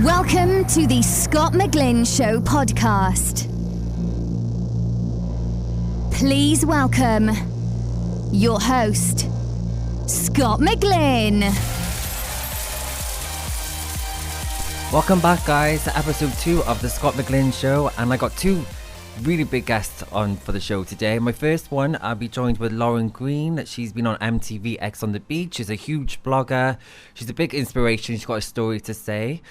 Welcome to the Scott McGlynn Show podcast. Please welcome your host, Scott McGlynn. Welcome back, guys, to episode 2 of the Scott McGlynn Show, and I got two really big guests on for the show today. My first one, I'll be joined with Loren Green. She's been on MTV X on the Beach. She's a huge blogger. She's a big inspiration. She's got a story to say.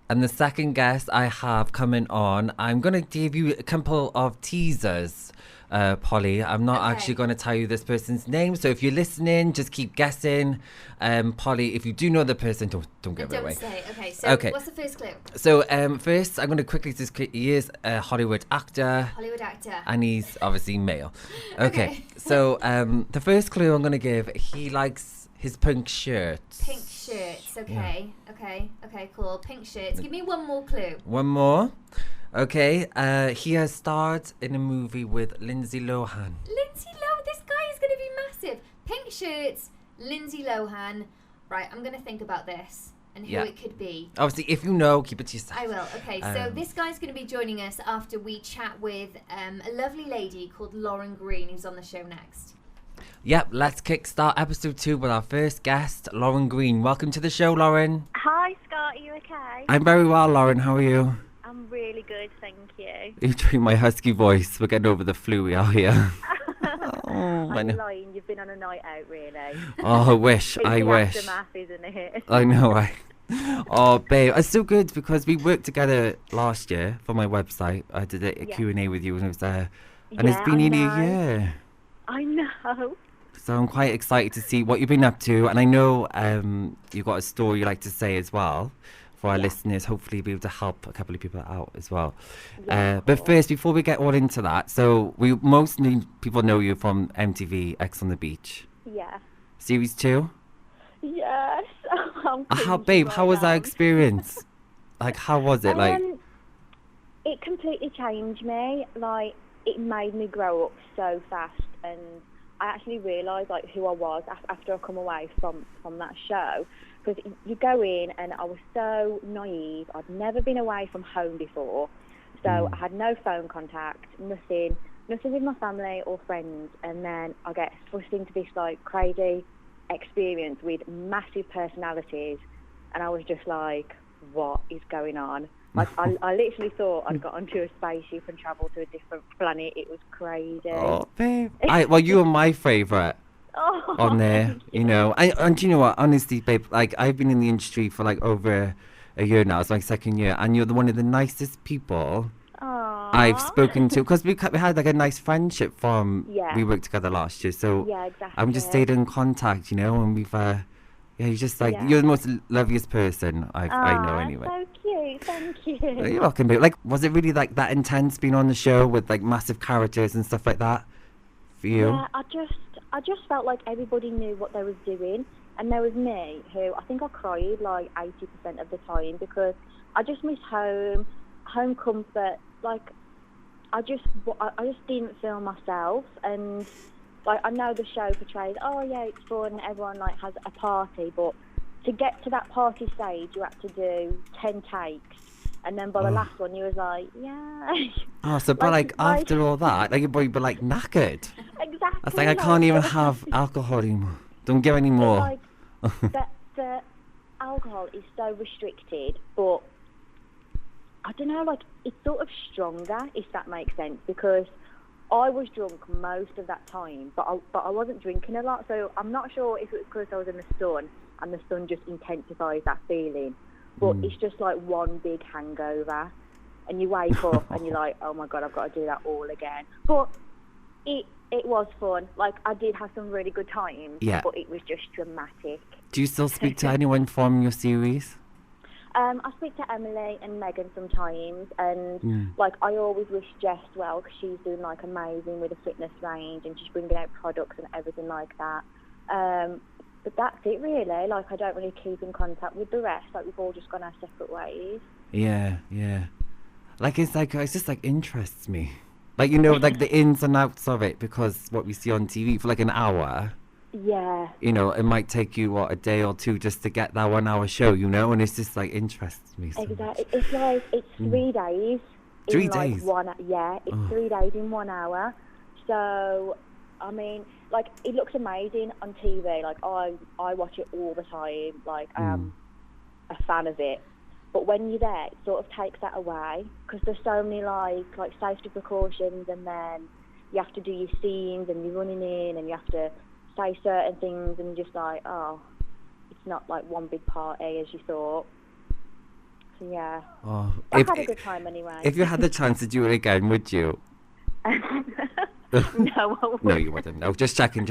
And the second guest I have coming on, I'm going to give you a couple of teasers, Polly. I'm not actually going to tell you this person's name, so if you're listening, just keep guessing. Polly, if you do know the person, don't give it away. Don't say. Okay, what's the first clue? So first, I'm going to quickly just... He is a Hollywood actor. And he's obviously male. Okay. So the first clue I'm going to give, he likes his pink shirts. Pink shirts, okay. Yeah. Okay, cool. Pink shirts. Give me one more clue. One more? Okay, he has starred in a movie with Lindsay Lohan. Lindsay Lohan, this guy is going to be massive. Pink shirts, Lindsay Lohan. Right, I'm going to think about this and who it could be. Obviously, if you know, keep it to yourself. I will. Okay, so this guy's going to be joining us after we chat with a lovely lady called Loren Green, who's on the show next. Yep, let's kickstart episode 2 with our first guest, Loren Green. Welcome to the show, Loren. Hi, Scott. Are you okay? I'm very well, Loren. How are you? I'm really good, thank you. You're doing my husky voice. We're getting over the flu we are here. I'm lying. You've been on a night out, really. Oh, I wish. It's I the wish. aftermath, isn't it? I know, right? Oh, babe, it's so good because we worked together last year for my website. I did a Q&A with you when I was there. And it's been nearly a year. I know. So I'm quite excited to see what you've been up to. And I know you've got a story you like to say as well for our listeners. Hopefully be able to help a couple of people out as well. But first, before we get all into that, so people know you from MTV X on the Beach. Yeah. Series 2? Yes. How was that experience? Like, how was it? It completely changed me. Like, it made me grow up so fast, and I actually realised like who I was after I come away from that show, because you go in and I was so naive. I'd never been away from home before, so I had no phone contact, nothing with my family or friends, and then I get thrust into this like crazy experience with massive personalities, and I was just like, what is going on? Like, I literally thought I'd got onto a spaceship and travelled to a different planet. It was crazy. Oh, babe. Well, you were my favourite on there, you know. And you know what? Honestly, babe, like, I've been in the industry for, like, over a year now. It's my second year. And you're one of the nicest people I've spoken to. Because we had, like, a nice friendship from... We worked together last year. So exactly. I'm just stayed in contact, you know, and we've... you're just like, you're the most loveliest person I know anyway. So cute, thank you. You're welcome, babe. Like, was it really like that intense being on the show with like massive characters and stuff like that for you? Yeah, I just felt like everybody knew what they was doing, and there was me who I think I cried like 80% of the time because I just miss home comfort. Like, I just didn't feel myself, and like, I know the show portrays, it's fun, everyone like has a party, but to get to that party stage, you had to do 10 takes, and then by the last one, you was like, Oh, so but like after all that, like, you'd be like knackered. Exactly. I was like, I can't even have alcohol anymore. Don't give any more. Like, the alcohol is so restricted, but I don't know, like, it's sort of stronger, if that makes sense, because I was drunk most of that time, but I wasn't drinking a lot, so I'm not sure if it was because I was in the sun, and the sun just intensifies that feeling, but it's just like one big hangover, and you wake up and you're like, oh my God, I've got to do that all again. But it was fun. Like, I did have some really good times, but it was just dramatic. Do you still speak to anyone from your series? I speak to Emily and Megan sometimes, and like, I always wish Jess well, because she's doing like amazing with the fitness range, and she's bringing out products and everything like that. But that's it really. Like, I don't really keep in contact with the rest. Like, we've all just gone our separate ways. Yeah. Like, it's just like interests me. Like, you know, like the ins and outs of it, because what we see on TV for like an hour, Yeah. You know, it might take you a day or two just to get that 1 hour show, you know, and it's just like interests me so Exactly. much. It's like it's 3 days. 3 in like days? It's 3 days in 1 hour. So, I mean, like, it looks amazing on TV. Like, I watch it all the time. Like, I'm a fan of it. But when you're there, it sort of takes that away because there's so many like safety precautions, and then you have to do your scenes and you're running in and you have to say certain things, and you're just like, oh, it's not like one big party as you thought. So yeah, I had a good time anyway. If you had the chance to do it again, would you? No, I wouldn't. No, you wouldn't. No, just checking.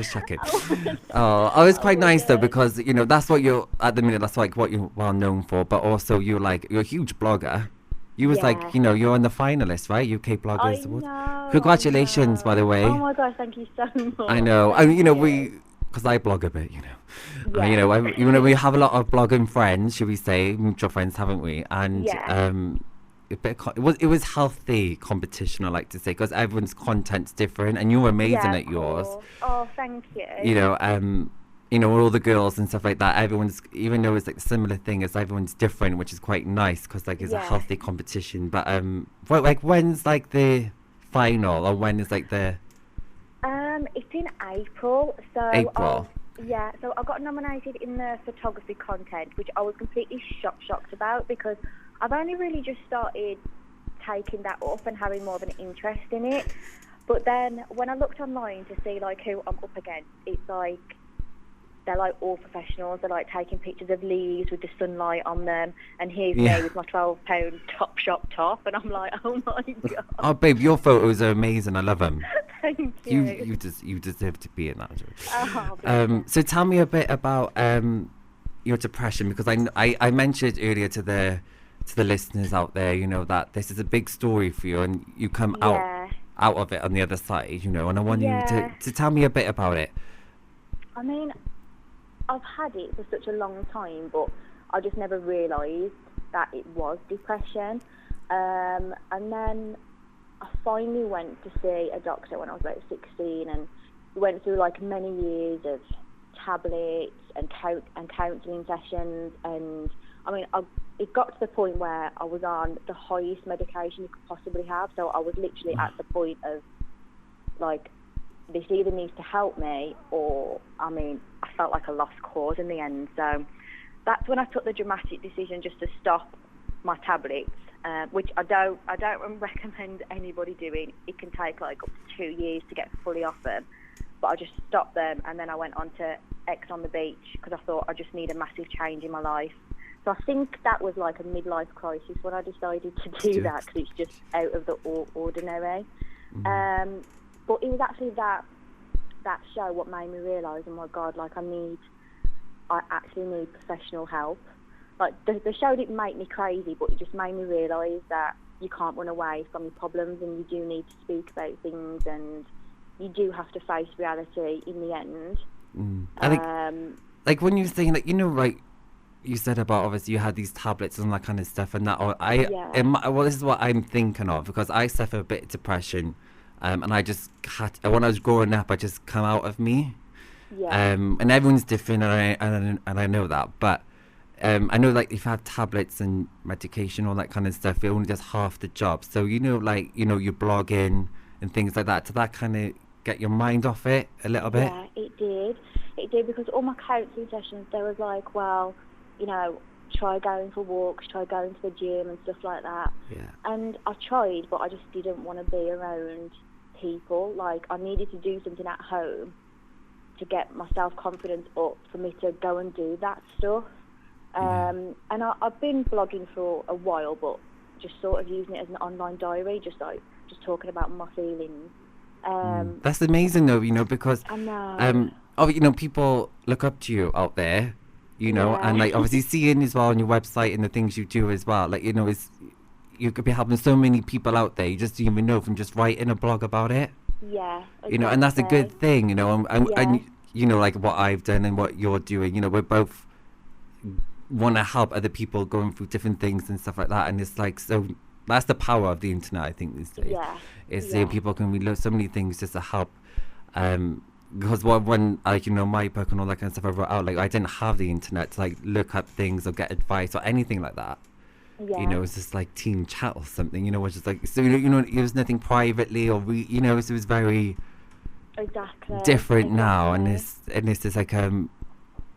Oh, it's quite nice though, because you know that's what you're at the minute. That's like what you're well known for, but also you're a huge blogger. You was like, you know, you're on the finalist, right? UK Bloggers Awards. Congratulations, by the way. Oh my gosh, thank you so much. I know. And you know, because I blog a bit, you know. Yeah. You know, we have a lot of blogging friends, should we say, mutual friends, haven't we? And it was healthy competition, I like to say, because everyone's content's different, and you're amazing at yours. Oh, thank you. You know, all the girls and stuff like that. Everyone's, even though it's like a similar thing, as everyone's different, which is quite nice because like it's a healthy competition. But like when's like the final, or when is like the? It's in April. So April. So I got nominated in the photography content, which I was completely shocked about because I've only really just started taking that up and having more of an interest in it. But then when I looked online to see like who I'm up against, it's like they're like all professionals. They're like taking pictures of leaves with the sunlight on them, and here's me with my £12 Topshop top, and I'm like, oh my god. Oh, babe, your photos are amazing. I love them. Thank you. You deserve to be in that. Oh, so tell me a bit about your depression, because I mentioned earlier to the listeners out there, you know, that this is a big story for you, and you come out of it on the other side, you know, and I want you to tell me a bit about it. I mean, I've had it for such a long time, but I just never realised that it was depression. And then I finally went to see a doctor when I was about 16, and we went through like many years of tablets and counselling sessions, and I mean, it got to the point where I was on the highest medication you could possibly have. So I was literally at the point of like, this either needs to help me, or I mean, I felt like a lost cause in the end. So that's when I took the dramatic decision just to stop my tablets, which I don't recommend anybody doing. It can take like up to 2 years to get fully off them, but I just stopped them, and then I went on to X on the beach because I thought I just need a massive change in my life. So I think that was like a midlife crisis when I decided to do that, because it's just out of the ordinary. But it was actually that show what made me realise, oh my God, like I actually need professional help. Like the show didn't make me crazy, but it just made me realise that you can't run away from your problems, and you do need to speak about things, and you do have to face reality in the end. I think, like when you were saying that, you know, like you said about obviously you had these tablets and that kind of stuff, and that well, this is what I'm thinking of, because I suffer a bit of depression. And I just had, when I was growing up, I just come out of me. And everyone's different, and I know that. But I know, like, if you have tablets and medication, all that kind of stuff, it only does half the job. So, you know, like, you know, you're blogging and things like that. Did that kind of get your mind off it a little bit? Yeah, it did. It did, because all my counselling sessions, there was like, well, you know, try going for walks, try going to the gym and stuff like that. And I tried, but I just didn't want to be around people. Like, I needed to do something at home to get my self-confidence up for me to go and do that stuff. And I've been blogging for a while, but just sort of using it as an online diary, just talking about my feelings. That's amazing though, you know, because I know. you know, people look up to you out there, you know, and like obviously seeing as well on your website and the things you do as well, like, you know, you could be helping so many people out there. You just didn't even know from just writing a blog about it. Yeah. Exactly. You know, and that's a good thing, you know, and you know, like what I've done and what you're doing, you know, we're both want to help other people going through different things and stuff like that. And it's like, so that's the power of the internet, I think, these days. Is people can reload so many things just to help, because when like, you know, my book and all that kind of stuff I wrote out, like I didn't have the internet to like look up things or get advice or anything like that. Yeah. You know, it was just like teen chat or something, you know, which is like, so, you know, it was nothing privately or, you know, it was very different now. And it's just like,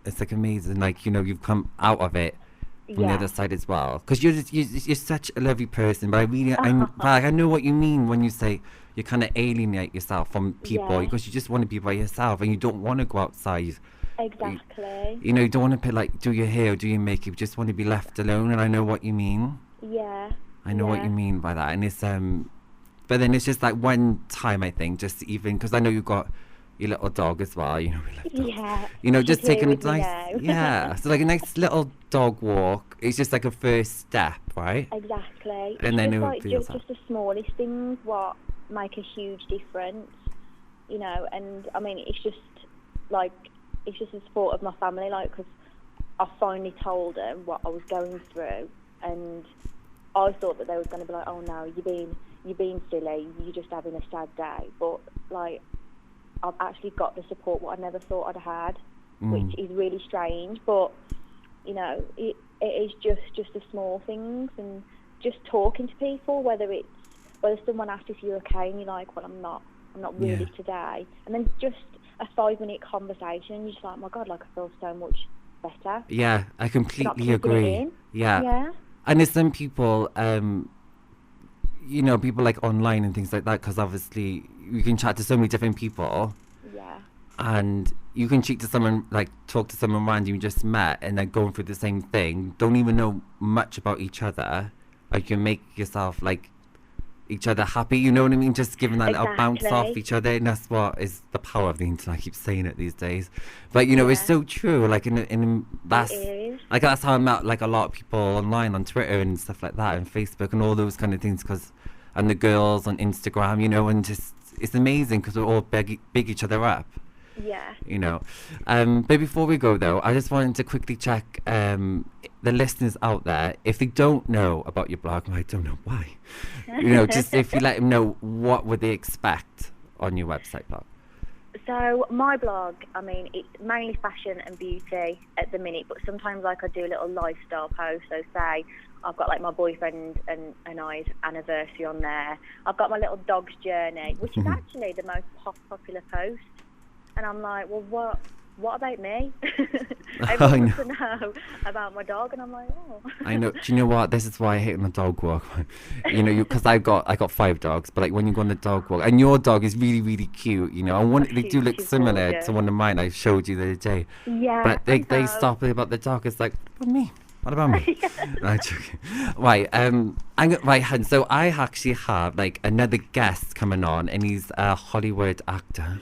it's like amazing, like, you know, you've come out of it from the other side as well. Because you're such a lovely person, but I know what you mean when you say you kind of alienate yourself from people because you just want to be by yourself and you don't want to go outside. Exactly. You know, you don't want to like do your hair or do your makeup. You just want to be left alone, and I know what you mean. Yeah. I know what you mean by that, and it's but then it's just like one time I think, just even because I know you've got your little dog as well. You know, we love dogs. Yeah. You know, just taking a nice, so like a nice little dog walk. It's just like a first step, right? Exactly. And then just the smallest things what make a huge difference. You know, and I mean, it's just the support of my family, like, because I finally told them what I was going through, and I thought that they was going to be like, oh no, you're being silly, you're just having a sad day, but like, I've actually got the support what I never thought I'd had, which is really strange, but you know, it is just the small things, and just talking to people, whether someone asks if you're okay, and you're like, well, I'm not really today, and then just a 5-minute conversation, you're just like, oh my God, like I feel so much better. Yeah, I completely agree. Yeah. And there's some people, you know, people like online and things like that, because obviously you can chat to so many different people. Yeah. And you can talk to someone random you just met, and they're going through the same thing, don't even know much about each other. Like, you make yourself like each other happy, you know what I mean? Just giving that little bounce off each other, and that's what is the power of the internet. I keep saying it these days, but you know, it's so true. Like that's how I met like a lot of people online on Twitter and stuff like that, and Facebook and all those kind of things, and the girls on Instagram, you know, and just it's amazing because we're all big each other up. Yeah. You know, but before we go though, I just wanted to quickly check the listeners out there, if they don't know about your blog, I don't know why, you know, just if you let them know, what would they expect on your website blog? So my blog, I mean, it's mainly fashion and beauty at the minute, but sometimes like I do a little lifestyle post. So say I've got like my boyfriend and I's anniversary on there. I've got my little dog's journey, which is actually the most popular post. And I'm like, well, what about me? Everyone wants to know about my dog, and I'm like, oh. I know. Do you know what? This is why I hate on the dog walk. You know, because I got 5 dogs, but like when you go on the dog walk, and your dog is really, really cute. You know, they do look similar to one of mine. I showed you the other day. Yeah. But they stop about the dog. It's like, what about me? What about me? No, joking. Right. Right. So I actually have like another guest coming on, and he's a Hollywood actor.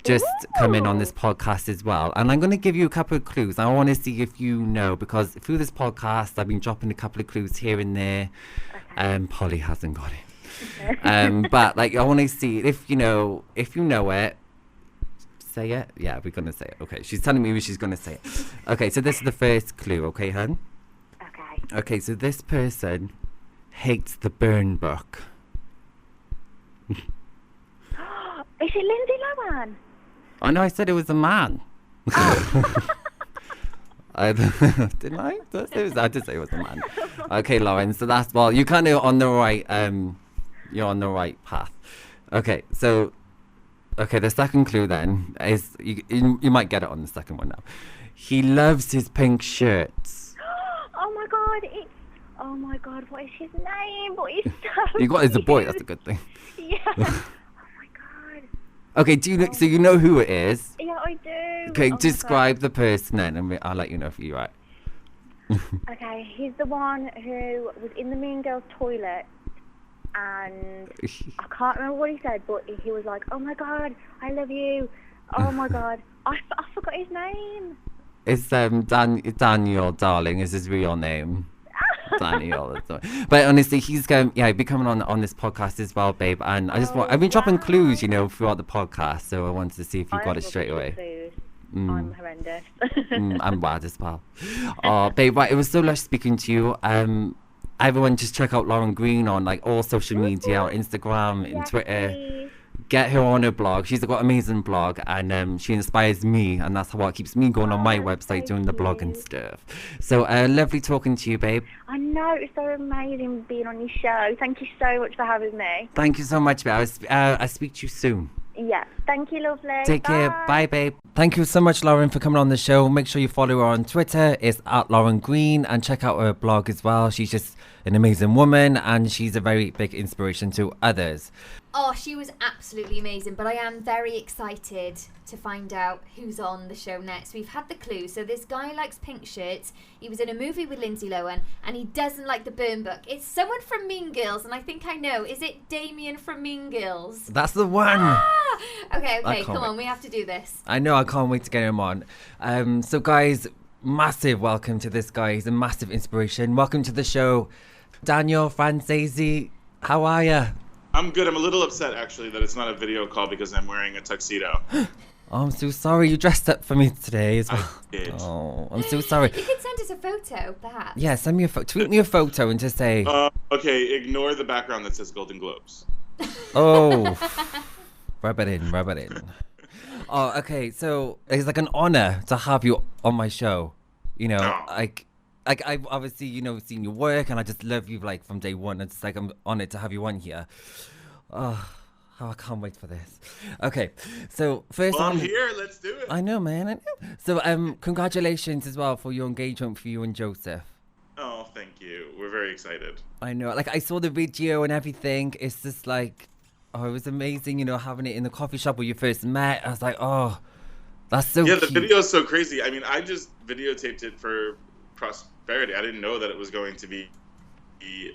Just come in on this podcast as well, and I'm going to give you a couple of clues. I want to see if you know, because through this podcast I've been dropping a couple of clues here and there. Polly hasn't got it. But like, I want to see if you know it. Say it. Yeah, we're going to say it. Okay, she's telling me she's going to say it. Okay, so this is the first clue. Okay, hun? Okay, so this person hates the Burn Book. Is it Lindsay Lohan? Oh no, I said it was a man. Oh. Didn't I? I did say it was a man. Okay, Loren. So that's, well, you're kind of on the right. You're on the right path. Okay, so the second clue then is you might get it on the second one now. He loves his pink shirts. Oh my god, what is his name? What is so You got it as a boy, that's a good thing. Yeah. Okay, so you know who it is? Yeah, I do. Okay, describe the person then, and I'll let you know if you're right. Okay, he's the one who was in the Mean Girls toilet, and I can't remember what he said, but he was like, oh my god, I love you. Oh my god, I forgot his name. It's Daniel, darling, is his real name. Daniel. But honestly, he's going, be coming on this podcast as well, babe. And I've been dropping clues, you know, throughout the podcast, so I wanted to see if you got it straight away. I'm horrendous. I'm bad as well. Oh, babe, right, it was so lush speaking to you. Everyone just check out Loren Green on like all social media, on Instagram and Twitter. Please. get her on her blog. She's got an amazing blog, and she inspires me, and that's what keeps me going on my website doing the blog and stuff. So lovely talking to you, babe. I know, it's so amazing being on your show. Thank you so much for having me. Thank you so much, babe. I'll speak to you soon. Yeah, thank you, lovely. Take care. Bye, babe. Thank you so much, Loren, for coming on the show. Make sure you follow her on Twitter. It's at Loren Green, and check out her blog as well. She's just an amazing woman, and she's a very big inspiration to others. Oh, she was absolutely amazing, but I am very excited to find out who's on the show next. We've had the clue. So this guy likes pink shirts. He was in a movie with Lindsay Lohan, and he doesn't like the burn book. It's someone from Mean Girls, and I think I know. Is it Damien from Mean Girls? That's the one. Ah! Okay, come wait. on, we have to do this. I know, I can't wait to get him on. So guys, massive welcome to this guy. He's a massive inspiration. Welcome to the show, Daniel Franzese. How are you? I'm good. I'm a little upset, actually, that it's not a video call because I'm wearing a tuxedo. Oh, I'm so sorry. You dressed up for me today as well. I did. Oh, I'm so sorry. You could send us a photo, perhaps. Yeah, send me a tweet me a photo and just say... Okay, ignore the background that says Golden Globes. Oh, rub it in. Oh, okay, so it's like an honor to have you on my show. You know, like I've obviously, seen your work, and I just love you, like, from day one. It's like I'm honored to have you on here. Oh, I can't wait for this. Okay, so first I'm here. Let's do it. I know, man. I know. So, congratulations as well for your engagement for you and Joseph. Oh, thank you. We're very excited. I know. Like, I saw the video and everything. It's just like, oh, it was amazing, having it in the coffee shop where you first met. I was like, oh, that's so cute. Yeah, the video is so crazy. I mean, I just videotaped it for prosperity. I didn't know that it was going to be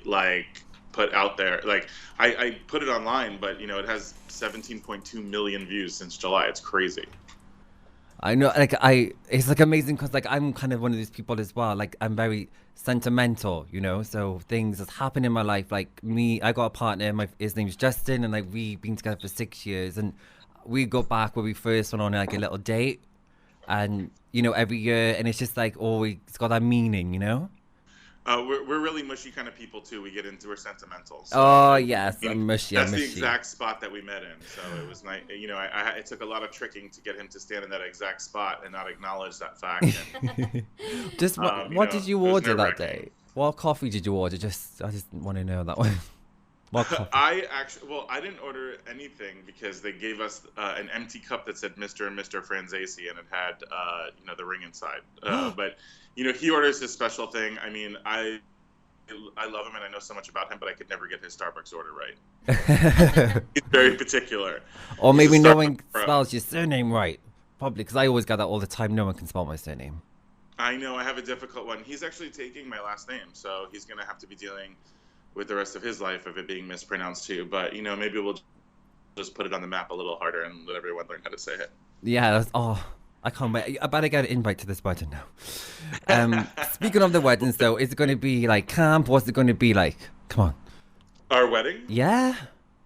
like put out there. Like, I put it online, but it has 17.2 million views since July. It's crazy. I know, like, it's like amazing because, like, I'm kind of one of these people as well. Like, I'm very sentimental, so things that happen in my life, like me, I got a partner, his name's Justin, and like we've been together for 6 years, and we go back where we first went on like a little date, and every year, and it's just like always, it's got that meaning, We're really mushy kind of people too. We're sentimental. So, oh yes, I'm mushy. That's the exact spot that we met in. So it was nice. It took a lot of tricking to get him to stand in that exact spot and not acknowledge that fact. And, just what did you order that day? What coffee did you order? I just want to know that one. What coffee? I didn't order anything because they gave us an empty cup that said Mr. and Mr. Franzese, and it had the ring inside. But he orders his special thing. I mean, I love him and I know so much about him, but I could never get his Starbucks order right. He's very particular. Or maybe no one spells your surname right. Probably, because I always get that all the time. No one can spell my surname. I know, I have a difficult one. He's actually taking my last name, so he's going to have to be dealing with the rest of his life of it being mispronounced too. But, maybe we'll just put it on the map a little harder and let everyone learn how to say it. Yeah, I can't wait. I better get an invite to this wedding now. Speaking of the weddings, though, is it going to be like camp? What's it going to be like? Come on. Our wedding? Yeah.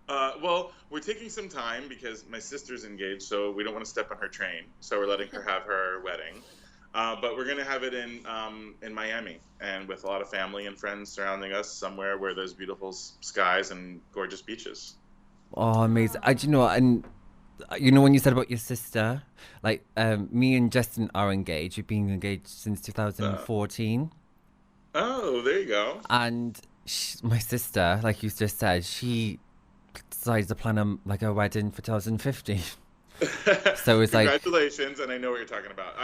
Well, we're taking some time because my sister's engaged, so we don't want to step on her train. So we're letting her have her wedding. But we're going to have it in Miami, and with a lot of family and friends surrounding us, somewhere where there's beautiful skies and gorgeous beaches. Oh, amazing. And when you said about your sister, like, me and Justin are engaged. We've been engaged since 2014. Oh, there you go. And my sister, like you just said, she decided to plan a wedding for 2050. So it's like, congratulations, and I know what you're talking about.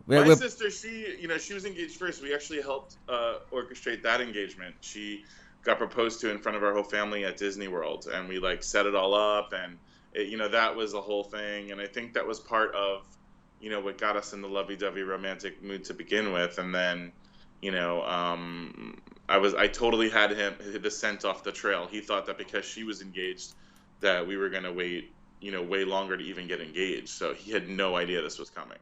My sister, she was engaged first. We actually helped orchestrate that engagement. She got proposed to in front of our whole family at Disney World, and we set it all up, and that was a whole thing. And I think that was part of what got us in the lovey-dovey romantic mood to begin with. And then I totally had the scent off the trail. He thought that because she was engaged that we were going to wait way longer to even get engaged. So he had no idea this was coming.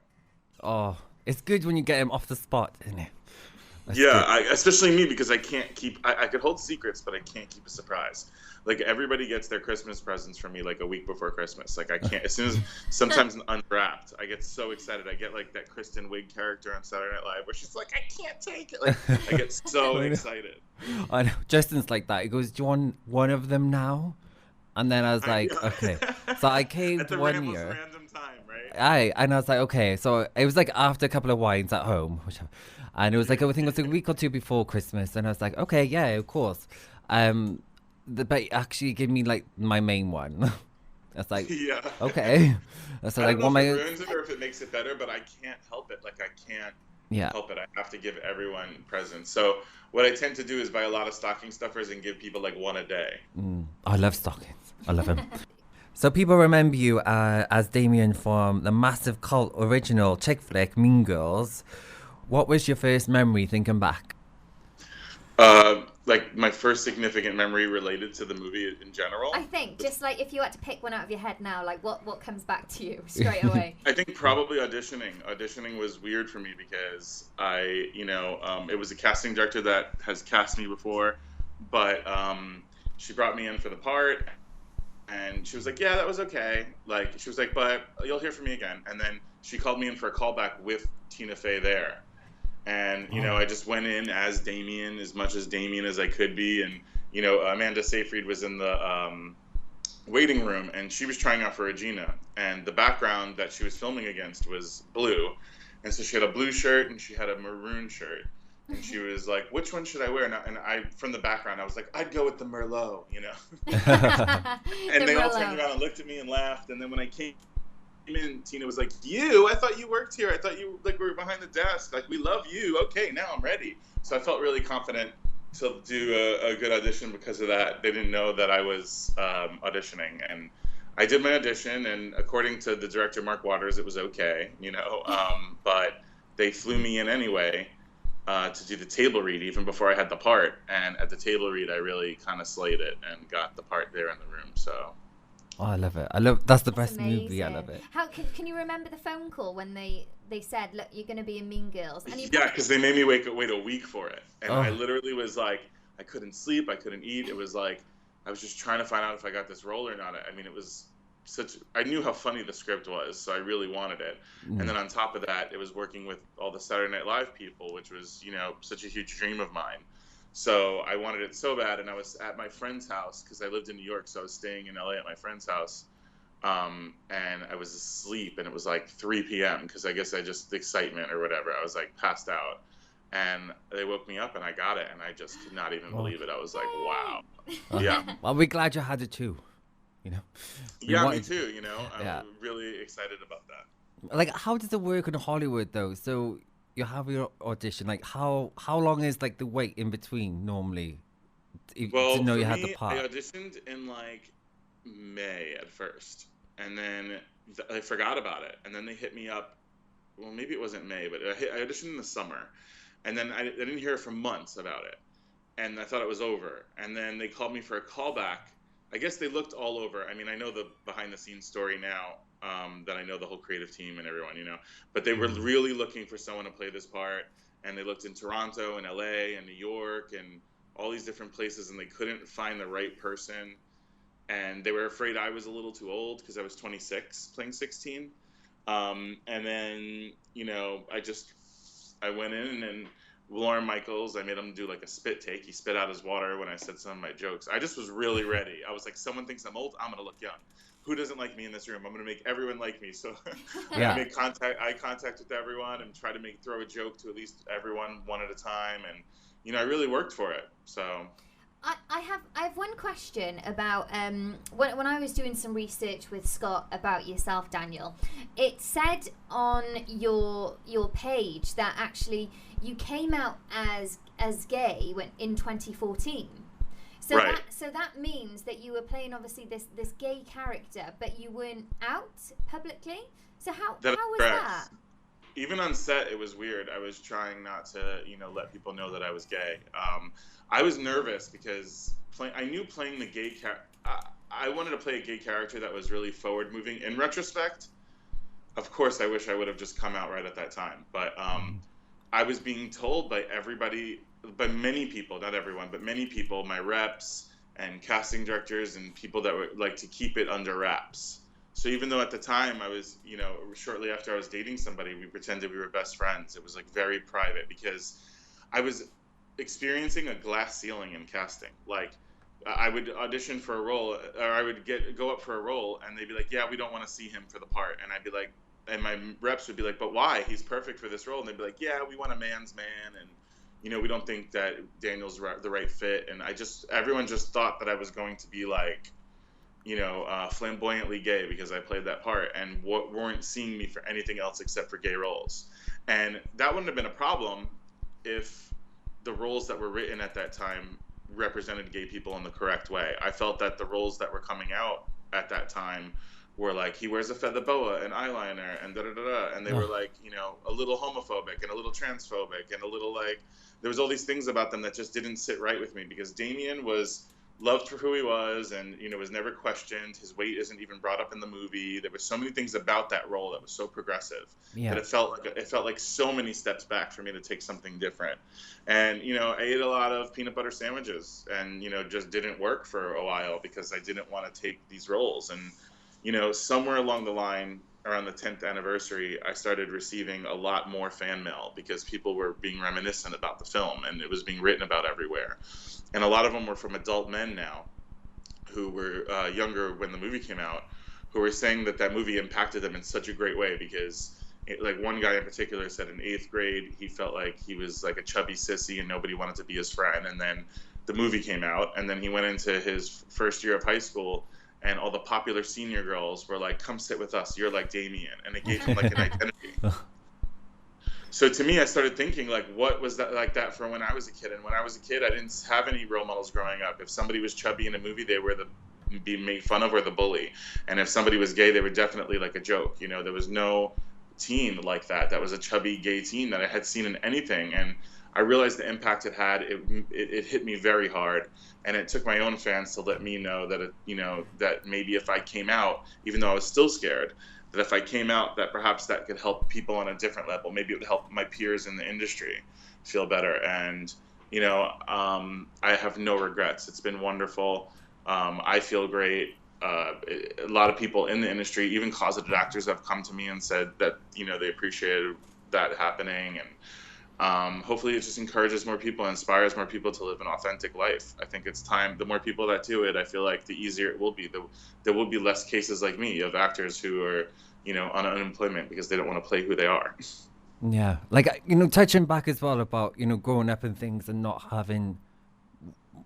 Oh, it's good when you get him off the spot, isn't it? Especially me, because I can't keep, I could hold secrets, but I can't keep a surprise. Like, everybody gets their Christmas presents from me like a week before Christmas. Like, I can't, as soon as sometimes unwrapped, I get so excited. I get like that Kristen Wiig character on Saturday Night Live where she's like, I can't take it. Like, I get so excited. I know. Justin's like that. He goes, do you want one of them now? And then I was like, okay. So I caved at the one most year. random time, right? And I was like, okay. So it was like after a couple of wines at home, and it was like, I think it was a week or two before Christmas. And I was like, okay, yeah, of course. But it actually gave me like my main one. That's like, yeah. Okay. So I like, don't know if it ruins it or if it makes it better, but I can't help it. Like, I can't help it. I have to give everyone presents. So what I tend to do is buy a lot of stocking stuffers and give people like one a day. I love stockings. I love them. So people remember you as Damien from the massive cult original chick flick Mean Girls. What was your first memory thinking back? Like my first significant memory related to the movie in general. I think just like if you had to pick one out of your head now, like what comes back to you straight away? I think probably auditioning. Auditioning was weird for me because it was a casting director that has cast me before, but she brought me in for the part, and she was like, yeah, that was okay. Like, she was like, but you'll hear from me again. And then she called me in for a callback with Tina Fey there. And, I just went in as Damien, as much as Damien as I could be. And, Amanda Seyfried was in the waiting room, and she was trying out for Regina. And the background that she was filming against was blue. And so she had a blue shirt, and she had a maroon shirt. And she was like, which one should I wear? And I, from the background, I was like, I'd go with the Merlot, And they all turned around and looked at me and laughed. And then when I came in, Tina was like, I thought you worked here. I thought you were behind the desk. Like, we love you. Okay, now I'm ready. So I felt really confident to do a good audition because of that. They didn't know that I was auditioning, and I did my audition, and according to the director, Mark Waters, it was okay, but they flew me in anyway to do the table read even before I had the part. And at the table read, I really kind of slayed it and got the part there in the room. So. Oh, I love it. That's the best movie. I love it. How can you remember the phone call when they said, look, you're going to be in Mean Girls? And because they made me wait a week for it. And I literally was like, I couldn't sleep. I couldn't eat. It was like, I was just trying to find out if I got this role or not. I mean, it was I knew how funny the script was, so I really wanted it. And then on top of that, it was working with all the Saturday Night Live people, which was, such a huge dream of mine. So I wanted it so bad, and I was at my friend's house because I lived in New York, so I was staying in LA at my friend's house, and I was asleep, and it was like 3 p.m. because I guess the excitement or whatever, I was like passed out, and they woke me up, and I got it, and I just could not even believe it. I was like, wow. Yeah. Well, we're glad you had it too, Yeah, me too, I'm really excited about that. Like, how does it work in Hollywood, though? So you have your audition. Like, how long is like the wait in between normally to know you had the part? I auditioned in like May at first, and then I forgot about it, and then they hit me up. Well, maybe it wasn't May, but I auditioned in the summer, and then I didn't hear for months about it, and I thought it was over. And then they called me for a callback. I guess they looked all over. I mean, I know the behind-the-scenes story now. That I know the whole creative team and everyone, but they were really looking for someone to play this part, and they looked in Toronto and LA and New York and all these different places, and they couldn't find the right person, and they were afraid I was a little too old because I was 26 playing 16, and then I went in, and Lauren Michaels, I made him do like a spit take. He spit out his water when I said some of my jokes. I just was really ready. I was like, someone thinks I'm old, I'm gonna look young. Who doesn't like me in this room? I'm going to make everyone like me. So I make eye contact with everyone and try to throw a joke to at least everyone one at a time. And, I really worked for it. So I have one question about when I was doing some research with Scott about yourself, Daniel. It said on your page that actually you came out as gay in 2014. So right. that means that you were playing obviously this gay character, but you weren't out publicly. So how was that? Even on set, it was weird. I was trying not to, let people know that I was gay. I was nervous because I knew playing the gay character. I wanted to play a gay character that was really forward moving. In retrospect, of course, I wish I would have just come out right at that time. But I was being told by everybody. By many people, not everyone, but many people, my reps and casting directors and people that would like to keep it under wraps. So even though at the time I was, shortly after I was dating somebody, we pretended we were best friends. It was like very private because I was experiencing a glass ceiling in casting. Like I would audition for a role, or I would go up for a role, and they'd be like, yeah, we don't want to see him for the part. And I'd be like, and my reps would be like, but why? He's perfect for this role. And they'd be like, yeah, we want a man's man, and we don't think that Daniel's the right fit. And everyone just thought that I was going to be like, flamboyantly gay because I played that part, and weren't seeing me for anything else except for gay roles. And that wouldn't have been a problem if the roles that were written at that time represented gay people in the correct way. I felt that the roles that were coming out at that time were like, he wears a feather boa and eyeliner and da-da-da-da, and they were like, a little homophobic and a little transphobic and a little like, there was all these things about them that just didn't sit right with me, because Damien was loved for who he was, and was never questioned. His weight isn't even brought up in the movie. There were so many things about that role that was so progressive that it felt like so many steps back for me to take something different. And I ate a lot of peanut butter sandwiches, and just didn't work for a while because I didn't want to take these roles. And somewhere along the line, around the 10th anniversary, I started receiving a lot more fan mail because people were being reminiscent about the film, and it was being written about everywhere. And a lot of them were from adult men now who were younger when the movie came out, who were saying that movie impacted them in such a great way, because like one guy in particular said in 8th grade, he felt like he was like a chubby sissy and nobody wanted to be his friend. And then the movie came out, and then he went into his first year of high school, and all the popular senior girls were like, come sit with us, you're like Damien. And it gave him like an identity. So to me, I started thinking, like, what was that like that for when I was a kid? And when I was a kid, I didn't have any role models growing up. If somebody was chubby in a movie, they were be made fun of or the bully. And if somebody was gay, they were definitely like a joke. There was no teen like that was a chubby gay teen that I had seen in anything. And I realized the impact it had. It hit me very hard. And it took my own fans to let me know that, that maybe if I came out, even though I was still scared, that if I came out, that perhaps that could help people on a different level. Maybe it would help my peers in the industry feel better. And, I have no regrets. It's been wonderful. I feel great. A lot of people in the industry, even closeted actors, have come to me and said that, they appreciated that happening. And hopefully it just encourages more people, inspires more people to live an authentic life. I think it's time. The more people that do it, I feel like the easier it will be. There will be less cases like me of actors who are, on unemployment because they don't want to play who they are. Yeah. Like, touching back as well about, growing up and things and not having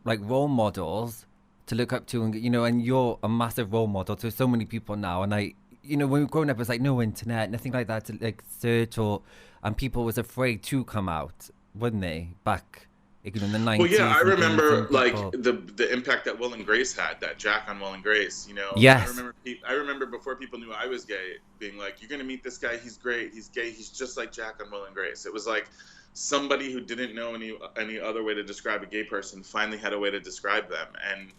like role models to look up to, and, and you're a massive role model to so many people now. And when we were growing up, it's like no internet, nothing like that to like search and people was afraid to come out, wouldn't they? Back in the 90s. Well, yeah, I remember like the impact that Will and Grace had, that Jack on Will and Grace, Yes. I remember before people knew I was gay, being like, you're going to meet this guy, he's great, he's gay, he's just like Jack on Will and Grace. It was like somebody who didn't know any other way to describe a gay person finally had a way to describe them. And,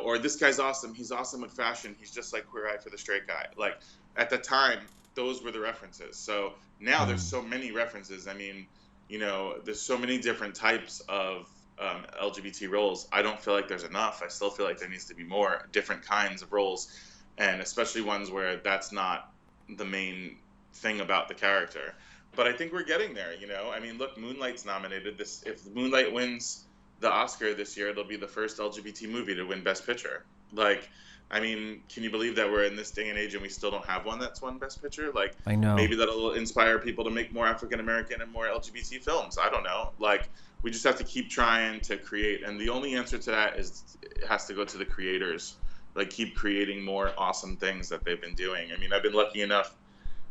or this guy's awesome, he's awesome with fashion, he's just like Queer Eye for the Straight Guy. Like, at the time, those were the references. So now there's so many references. I mean, there's so many different types of LGBT roles. I don't feel like there's enough. I still feel like there needs to be more different kinds of roles, and especially ones where that's not the main thing about the character. But I think we're getting there, I mean, look, Moonlight's nominated. If Moonlight wins the Oscar this year, it'll be the first LGBT movie to win Best Picture. Like, I mean, can you believe that we're in this day and age and we still don't have one that's won Best Picture? Like, I know. Maybe that'll inspire people to make more African American and more LGBT films. I don't know. Like, we just have to keep trying to create. And the only answer to that is it has to go to the creators. Like, keep creating more awesome things that they've been doing. I mean, I've been lucky enough,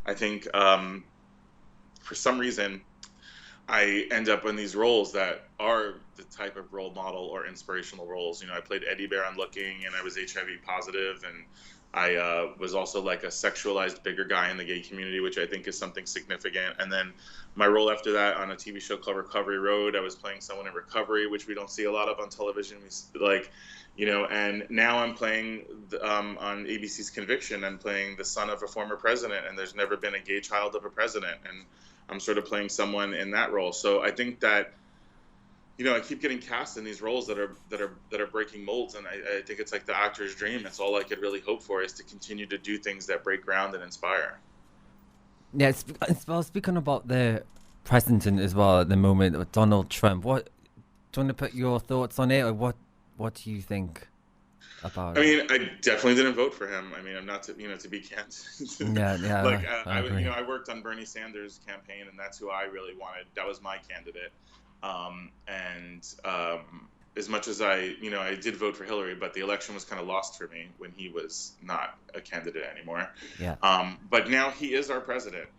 I think, for some reason, I end up in these roles that are the type of role model or inspirational roles. I played Eddie Bear on Looking, and I was HIV positive, and I was also like a sexualized bigger guy in the gay community, which I think is something significant. And then my role after that on a TV show called Recovery Road, I was playing someone in recovery, which we don't see a lot of on television. And now I'm playing on ABC's Conviction. I'm playing the son of a former president, and there's never been a gay child of a president, and I'm sort of playing someone in that role. So I think that, I keep getting cast in these roles that are breaking molds, and I think it's like the actor's dream. It's all I could really hope for, is to continue to do things that break ground and inspire. Yeah, well, speaking about the president as well at the moment, Donald Trump, do you want to put your thoughts on it, or what What do you think about I mean, I definitely didn't vote for him. I mean, I'm not to be candid. Yeah. Like, I agree. I worked on Bernie Sanders' campaign, and that's who I really wanted. That was my candidate. As much as I did vote for Hillary, but the election was kind of lost for me when he was not a candidate anymore. Yeah. But now he is our president,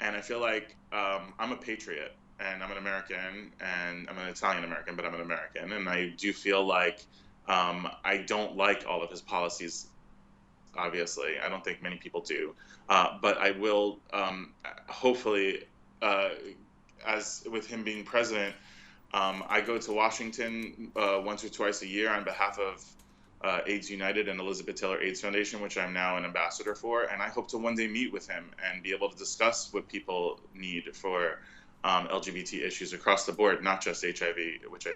and I feel like I'm a patriot, and I'm an American, and I'm an Italian American, but I'm an American, and I do feel like I don't like all of his policies. Obviously, I don't think many people do, but I will hopefully, as with him being president. I go to Washington once or twice a year on behalf of AIDS United and Elizabeth Taylor AIDS Foundation, which I'm now an ambassador for, and I hope to one day meet with him and be able to discuss what people need for LGBT issues across the board, not just HIV, which I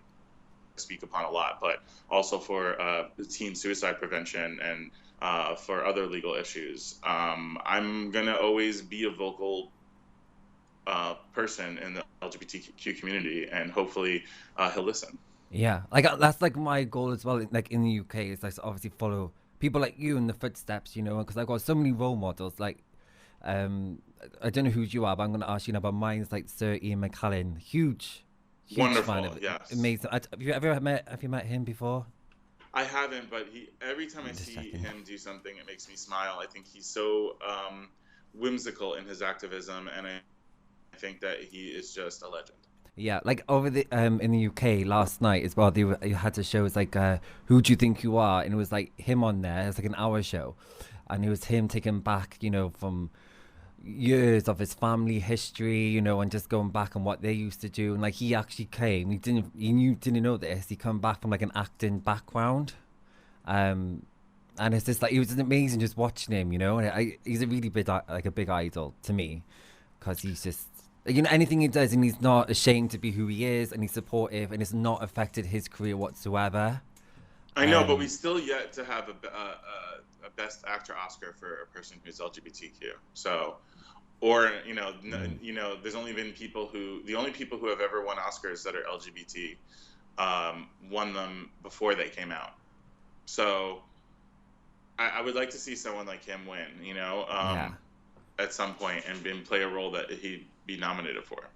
speak upon a lot, but also for teen suicide prevention and for other legal issues. I'm going to always be a vocal person in the LGBTQ community, and hopefully he'll listen. Yeah, like that's like my goal as well. Like in the UK, is like obviously follow people like you in the footsteps, because I've got so many role models. Like, I don't know who you are, but I'm going to ask you now. But mine's like Sir Ian McGlynn, huge wonderful, fan of it. Yes, amazing. Have you ever met him before? I haven't, but every time I see him do something, it makes me smile. I think he's so whimsical in his activism, and I think that he is just a legend. Yeah, like over the in the UK last night as well, they had to show, it's like who do you think you are, and it was like him on there. It's like an hour show, and it was him taking back from years of his family history, and just going back on what they used to do. And like he actually came, he didn't know this, he come back from like an acting background, and it's just like, it was amazing just watching him, and he's a really big idol to me, because he's just, anything he does, and he's not ashamed to be who he is, and he's supportive, and it's not affected his career whatsoever. I know, but we still yet to have a Best Actor Oscar for a person who's LGBTQ. So, or there's only been the only people who have ever won Oscars that are LGBT won them before they came out. So, I would like to see someone like him win. At some point, and play a role that he'd be nominated for.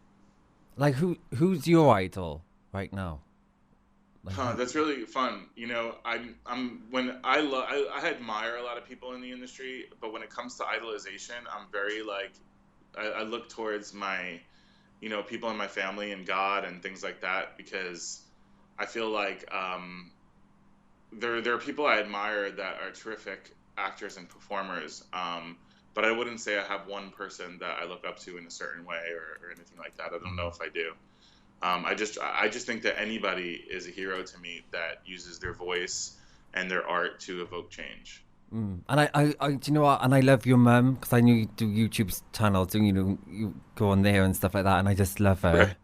Like who's your idol right now? That's really fun. I admire a lot of people in the industry, but when it comes to idolization, I'm very I look towards my, people in my family and God and things like that, because I feel like there are people I admire that are terrific actors and performers. But I wouldn't say I have one person that I look up to in a certain way or anything like that. I don't know if I do. I just think that anybody is a hero to me that uses their voice and their art to evoke change. And I do you know what? And I love your mum, because I knew you do YouTube channels, and you go on there and stuff like that, and I just love her.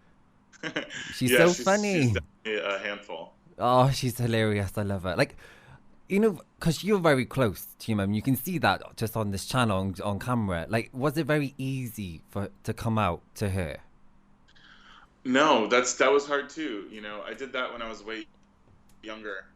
Right. She's funny. She's definitely a handful. Oh, she's hilarious. I love her. Like, because you're very close to your mum, you can see that just on this channel on camera. Like, was it very easy to come out to her? No, that was hard too. I did that when I was way younger.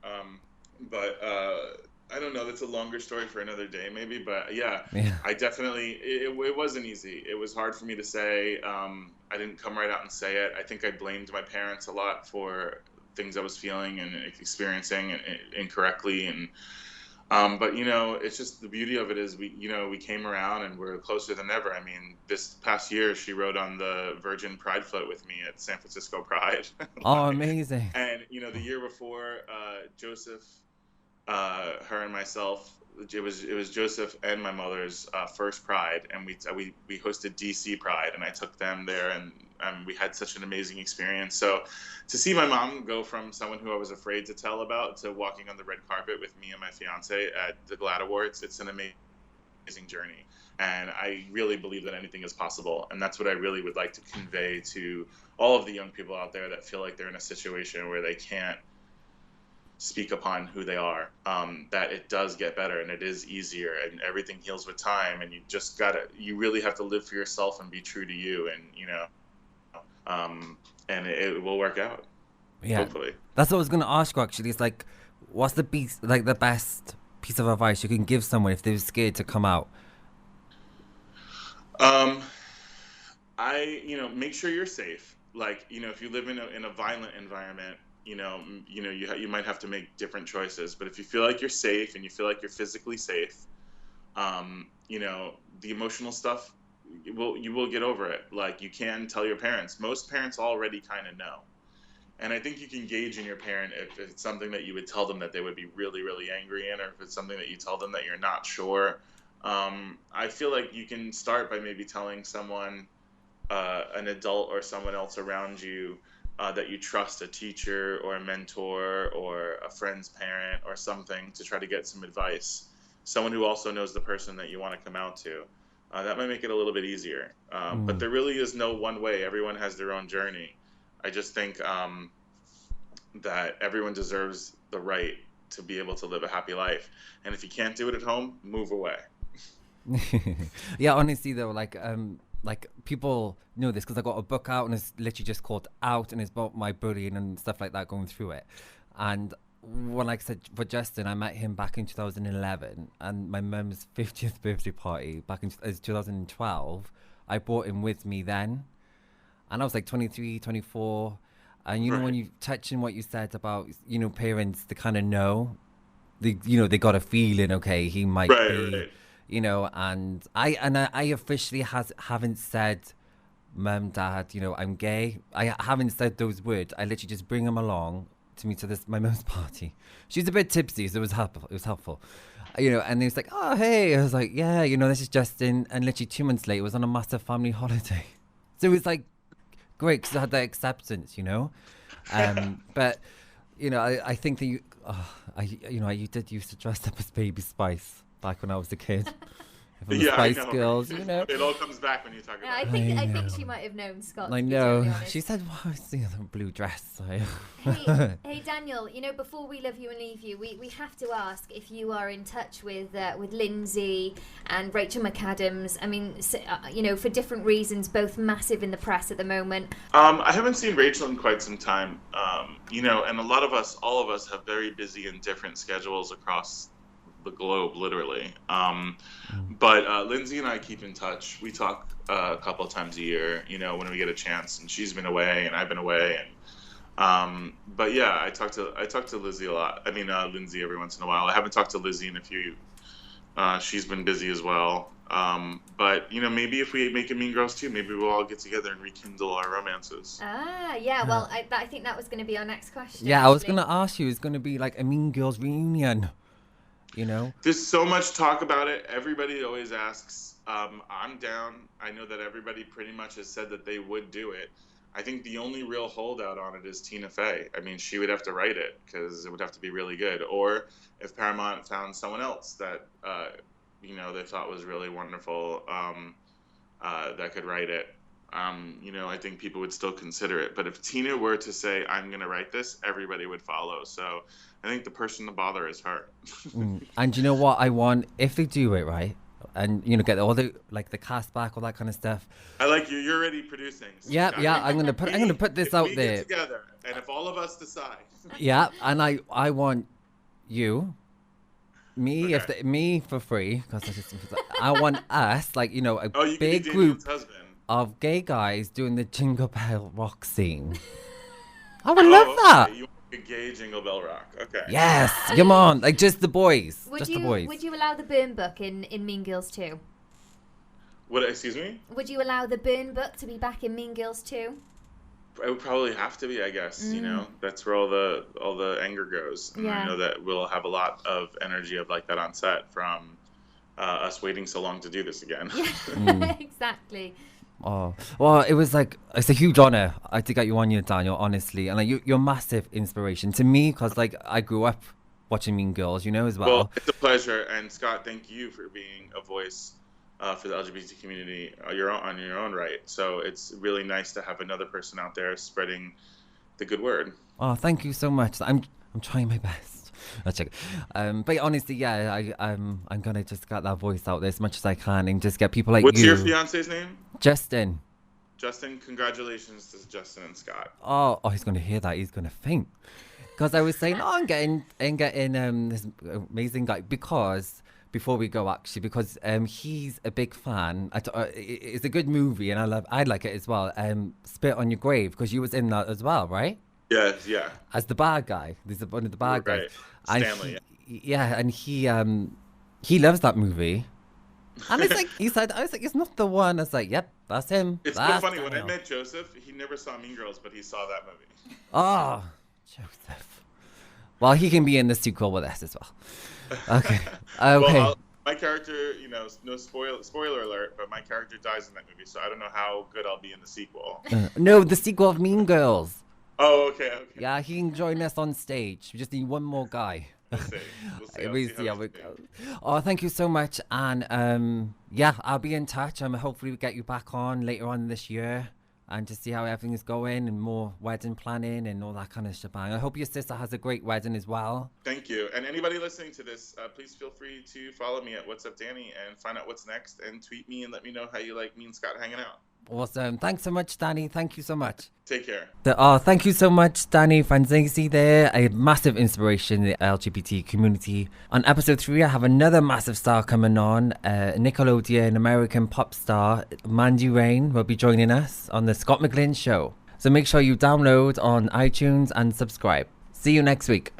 But I don't know. That's a longer story for another day, maybe. But yeah. I definitely. It wasn't easy. It was hard for me to say. I didn't come right out and say it. I think I blamed my parents a lot for things I was feeling and experiencing incorrectly, and but it's just, the beauty of it is we came around and we're closer than ever. I mean, this past year she rode on the Virgin Pride float with me at San Francisco Pride. Oh, amazing. And the year before, Joseph, her and myself, it was Joseph and my mother's first Pride, and we hosted DC Pride, and I took them there, and we had such an amazing experience. So to see my mom go from someone who I was afraid to tell about to walking on the red carpet with me and my fiance at the GLAAD Awards, it's an amazing journey. And I really believe that anything is possible. And that's what I really would like to convey to all of the young people out there that feel like they're in a situation where they can't speak upon who they are, that it does get better, and it is easier, and everything heals with time, and you really have to live for yourself and be true to you, and and it will work out. Yeah, hopefully. That's what I was going to ask you, actually. It's like, what's the best piece of advice you can give someone if they're scared to come out? Make sure you're safe. Like, if you live in a violent environment, you might have to make different choices. But if you feel like you're safe and you feel like you're physically safe, the emotional stuff, you will get over it. Like, you can tell your parents. Most parents already kind of know. And I think you can gauge in your parent if it's something that you would tell them that they would be really, really angry in, or if it's something that you tell them that you're not sure. I feel like you can start by maybe telling someone, an adult or someone else around you, that you trust, a teacher or a mentor or a friend's parent or something, to try to get some advice. Someone who also knows the person that you want to come out to. That might make it a little bit easier. But there really is no one way. Everyone has their own journey. I just think that everyone deserves the right to be able to live a happy life. And if you can't do it at home, move away. Yeah, honestly though, like people know this because I got a book out and it's literally just called Out, and it's about my bullying and stuff like that, going through it. And when, like I said, for Justin, I met him back in 2011, and my mum's 50th birthday party back in 2012, I brought him with me then, and I was like 23, 24. And you know, when you touching what you said about, parents, they kind of know, they got a feeling, okay, he might be, and I officially haven't said, Mum, Dad, I'm gay. I haven't said those words. I literally just bring him along to me to my mum's party. She's a bit tipsy, so it was helpful. And he was like, oh, hey. I was like, yeah, this is Justin. And literally 2 months later, it was on a massive family holiday. So it was like great because I had that acceptance, But, I think that you did used to dress up as Baby Spice back when I was a kid. From the Spice Girls, It all comes back when you talk about it. I think she might have known Scott. I know. She said, "Well, it's the blue dress." Hey, Daniel. Before we love you and leave you, we have to ask if you are in touch with Lindsay and Rachel McAdams. I mean, for different reasons, both massive in the press at the moment. I haven't seen Rachel in quite some time. And all of us have very busy and different schedules across the globe, literally. But Lindsay and I keep in touch. We talk a couple of times a year, when we get a chance, and she's been away and I've been away, and but yeah, I talk to Lizzie a lot. I mean, Lindsay every once in a while. I haven't talked to Lizzie in a few. She's been busy as well. But maybe if we make a Mean Girls 2, maybe we'll all get together and rekindle our romances. Yeah. Well, I think that was going to be our next question. Yeah, actually. I was going to ask you. It's going to be like a Mean Girls reunion. There's so much talk about it. Everybody always asks. I'm down. I know that everybody pretty much has said that they would do it. I think the only real holdout on it is Tina Fey. I mean, she would have to write it because it would have to be really good. Or if Paramount found someone else that they thought was really wonderful, that could write it. I think people would still consider it. But if Tina were to say, I'm going to write this, everybody would follow. So I think the person to bother is her. And you know what I want? If they do it, right? And, get all the cast back, all that kind of stuff. I like you. You're already producing. So yeah. I'm going to put this out there. Get together, and if all of us decide. Yeah. And I want you, me, okay. Me for free. Because I want us, a big group of gay guys doing the Jingle Bell Rock scene. I would love that. You want a gay Jingle Bell Rock. Okay. Yes. Come on. Just the boys. The boys. Would you allow the burn book in Mean Girls 2? Excuse me? Would you allow the burn book to be back in Mean Girls 2? It would probably have to be, I guess. That's where all the anger goes. And I know that we'll have a lot of energy of that on set from us waiting so long to do this again. Exactly. Oh, well, it's a huge honor to get you on here, Daniel, honestly. And you're a massive inspiration to me because I grew up watching Mean Girls, as well. Well, it's a pleasure. And Scott, thank you for being a voice for the LGBT community on your own right. So it's really nice to have another person out there spreading the good word. Oh, thank you so much. I'm trying my best. Let's check. But honestly, yeah, I'm gonna just get that voice out there as much as I can and just get people like What's you. What's your fiance's name? Justin. Justin, congratulations to Justin and Scott. Oh, he's gonna hear that. He's gonna faint. Because I was saying, I'm getting this amazing guy because before we go actually, because he's a big fan. It's a good movie, and I like it as well. Spit on Your Grave, because you was in that as well, right? Yes, yeah. As the bad guy, there's one of the bad guys. Stanley. And he loves that movie. And it's like I was like, it's not the one. I was like, yep, that's him. It's that's funny Daniel. when I met Joseph, he never saw Mean Girls, but he saw that movie. Oh, Joseph. Well, he can be in the sequel with us as well. Okay. Okay. Well, my character, no spoiler alert, but my character dies in that movie, so I don't know how good I'll be in the sequel. No, the sequel of Mean Girls. Oh, okay. Yeah, he can join us on stage. We just need one more guy. We'll see. We'll see how it goes. Oh, thank you so much. And yeah, I'll be in touch. Hopefully we get you back on later on this year and to see how everything is going and more wedding planning and all that kind of shebang. I hope your sister has a great wedding as well. Thank you. And anybody listening to this, please feel free to follow me at What's Up Danny and find out what's next and tweet me and let me know how you like me and Scott hanging out. Awesome. Thanks so much, Danny. Thank you so much. Take care. Thank you so much, Daniel Franzese there. A massive inspiration in the LGBT community. On episode 3, I have another massive star coming on. Nickelodeon American pop star Mandy Rain will be joining us on the Scott McGlynn Show. So make sure you download on iTunes and subscribe. See you next week.